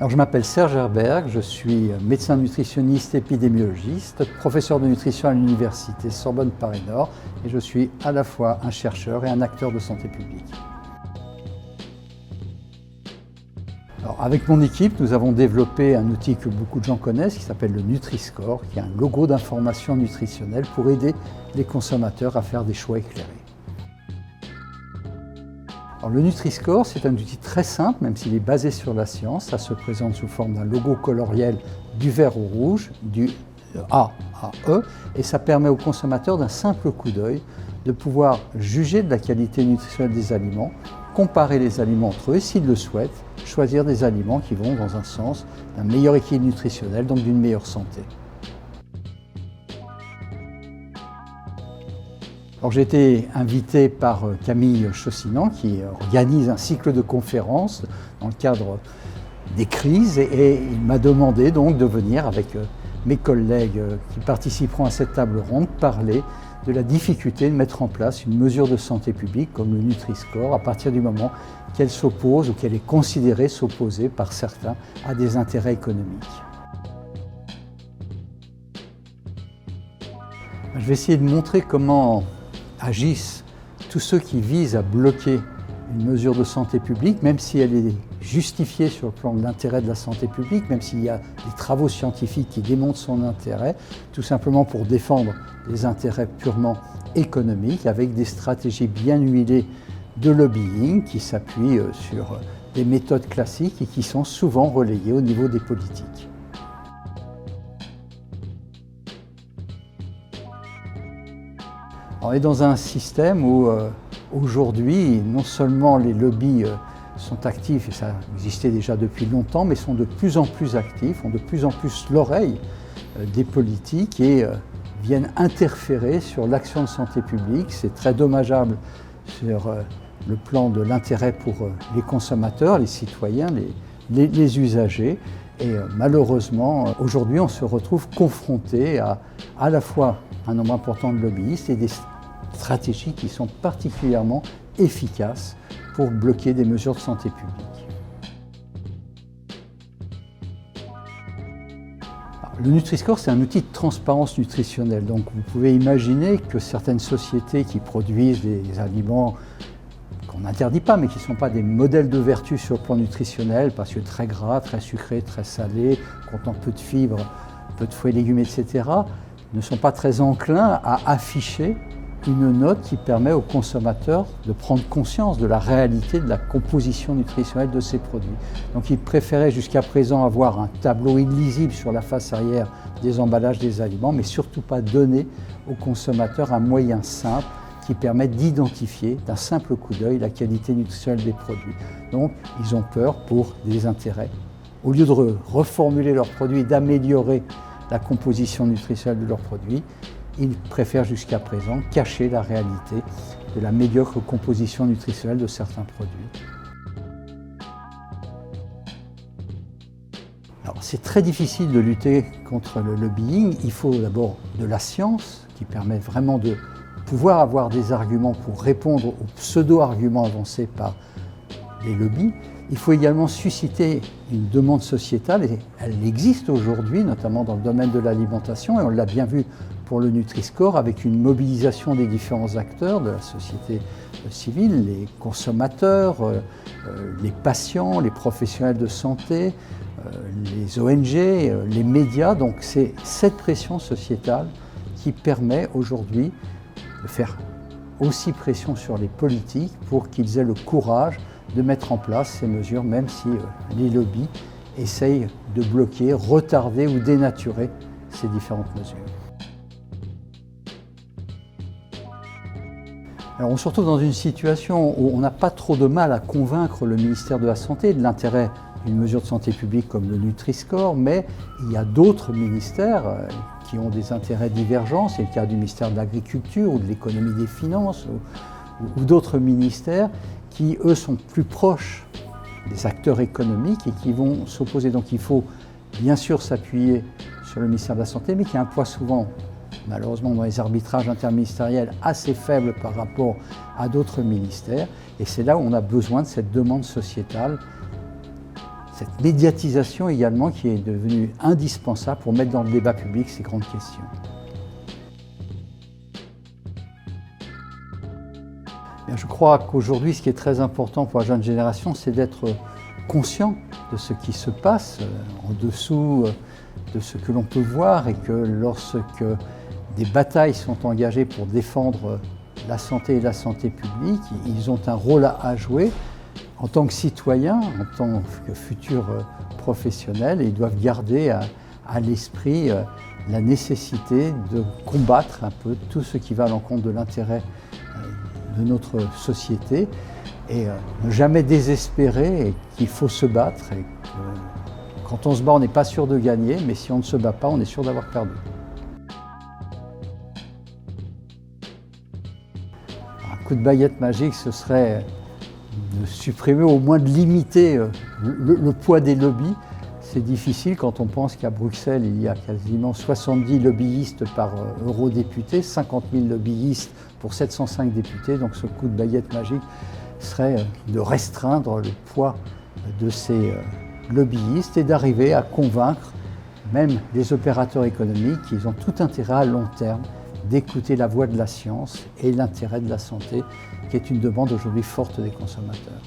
Alors, je m'appelle Serge Herberg, je suis médecin nutritionniste épidémiologiste, professeur de nutrition à l'université Sorbonne Paris Nord et je suis à la fois un chercheur et un acteur de santé publique. Alors, avec mon équipe, nous avons développé un outil que beaucoup de gens connaissent qui s'appelle le Nutri-Score, qui est un logo d'information nutritionnelle pour aider les consommateurs à faire des choix éclairés. Alors, le Nutri-Score, c'est un outil très simple, même s'il est basé sur la science. Ça se présente sous forme d'un logo coloriel du vert au rouge, du A à E, et ça permet aux consommateurs d'un simple coup d'œil de pouvoir juger de la qualité nutritionnelle des aliments, comparer les aliments entre eux et, s'ils le souhaitent, choisir des aliments qui vont dans un sens d'un meilleur équilibre nutritionnel, donc d'une meilleure santé. J'ai été invité par Camille Chaussinan qui organise un cycle de conférences dans le cadre des crises et il m'a demandé donc de venir avec mes collègues qui participeront à cette table ronde parler de la difficulté de mettre en place une mesure de santé publique comme le Nutri-Score à partir du moment qu'elle s'oppose ou qu'elle est considérée s'opposer par certains à des intérêts économiques. Je vais essayer de montrer comment agissent tous ceux qui visent à bloquer une mesure de santé publique, même si elle est justifiée sur le plan de l'intérêt de la santé publique, même s'il y a des travaux scientifiques qui démontrent son intérêt, tout simplement pour défendre des intérêts purement économiques, avec des stratégies bien huilées de lobbying qui s'appuient sur des méthodes classiques et qui sont souvent relayées au niveau des politiques. On est dans un système où aujourd'hui, non seulement les lobbies sont actifs, et ça existait déjà depuis longtemps, mais sont de plus en plus actifs, ont de plus en plus l'oreille des politiques et viennent interférer sur l'action de santé publique. C'est très dommageable sur le plan de l'intérêt pour les consommateurs, les citoyens, les usagers. Et malheureusement, aujourd'hui, on se retrouve confronté à la fois un nombre important de lobbyistes et des stratégies qui sont particulièrement efficaces pour bloquer des mesures de santé publique. Alors, le Nutri-Score, c'est un outil de transparence nutritionnelle. Donc vous pouvez imaginer que certaines sociétés qui produisent des aliments qu'on n'interdit pas, mais qui ne sont pas des modèles de vertu sur le plan nutritionnel, parce que très gras, très sucré, très salé, contenant peu de fibres, peu de fruits et légumes, etc., ne sont pas très enclins à afficher une note qui permet aux consommateurs de prendre conscience de la réalité de la composition nutritionnelle de ces produits. Donc ils préféraient jusqu'à présent avoir un tableau illisible sur la face arrière des emballages des aliments, mais surtout pas donner aux consommateurs un moyen simple qui permet d'identifier d'un simple coup d'œil la qualité nutritionnelle des produits. Donc ils ont peur pour des intérêts. Au lieu de reformuler leurs produits et d'améliorer la composition nutritionnelle de leurs produits, ils préfèrent jusqu'à présent cacher la réalité de la médiocre composition nutritionnelle de certains produits. Alors, c'est très difficile de lutter contre le lobbying. Il faut d'abord de la science qui permet vraiment de pouvoir avoir des arguments pour répondre aux pseudo-arguments avancés par les lobbies. Il faut également susciter une demande sociétale, et elle existe aujourd'hui, notamment dans le domaine de l'alimentation, et on l'a bien vu pour le Nutri-Score, avec une mobilisation des différents acteurs de la société civile, les consommateurs, les patients, les professionnels de santé, les ONG, les médias. Donc c'est cette pression sociétale qui permet aujourd'hui de faire aussi pression sur les politiques pour qu'ils aient le courage de mettre en place ces mesures, même si les lobbies essayent de bloquer, retarder ou dénaturer ces différentes mesures. Alors on se retrouve dans une situation où on n'a pas trop de mal à convaincre le ministère de la Santé de l'intérêt d'une mesure de santé publique comme le Nutri-Score, mais il y a d'autres ministères qui ont des intérêts divergents. C'est le cas du ministère de l'Agriculture ou de l'Économie des Finances ou d'autres ministères qui, eux, sont plus proches des acteurs économiques et qui vont s'opposer. Donc il faut bien sûr s'appuyer sur le ministère de la Santé, mais qui a un poids souvent, malheureusement, dans les arbitrages interministériels assez faible par rapport à d'autres ministères. Et c'est là où on a besoin de cette demande sociétale, cette médiatisation également qui est devenue indispensable pour mettre dans le débat public ces grandes questions. Bien, je crois qu'aujourd'hui, ce qui est très important pour la jeune génération, c'est d'être conscient de ce qui se passe en dessous de ce que l'on peut voir, et que lorsque des batailles sont engagées pour défendre la santé et la santé publique, ils ont un rôle à jouer en tant que citoyens, en tant que futurs professionnels, et ils doivent garder à l'esprit la nécessité de combattre un peu tout ce qui va à l'encontre de l'intérêt de notre société, et ne jamais désespérer, et qu'il faut se battre, et que quand on se bat, on n'est pas sûr de gagner, mais si on ne se bat pas, on est sûr d'avoir perdu. Un coup de baguette magique, ce serait de supprimer, au moins de limiter le poids des lobbies. C'est difficile quand on pense qu'à Bruxelles, il y a quasiment 70 lobbyistes par eurodéputé, 50 000 lobbyistes pour 705 députés. Donc ce coup de baguette magique serait de restreindre le poids de ces lobbyistes et d'arriver à convaincre même les opérateurs économiques qu'ils ont tout intérêt à long terme d'écouter la voix de la science et l'intérêt de la santé, qui est une demande aujourd'hui forte des consommateurs.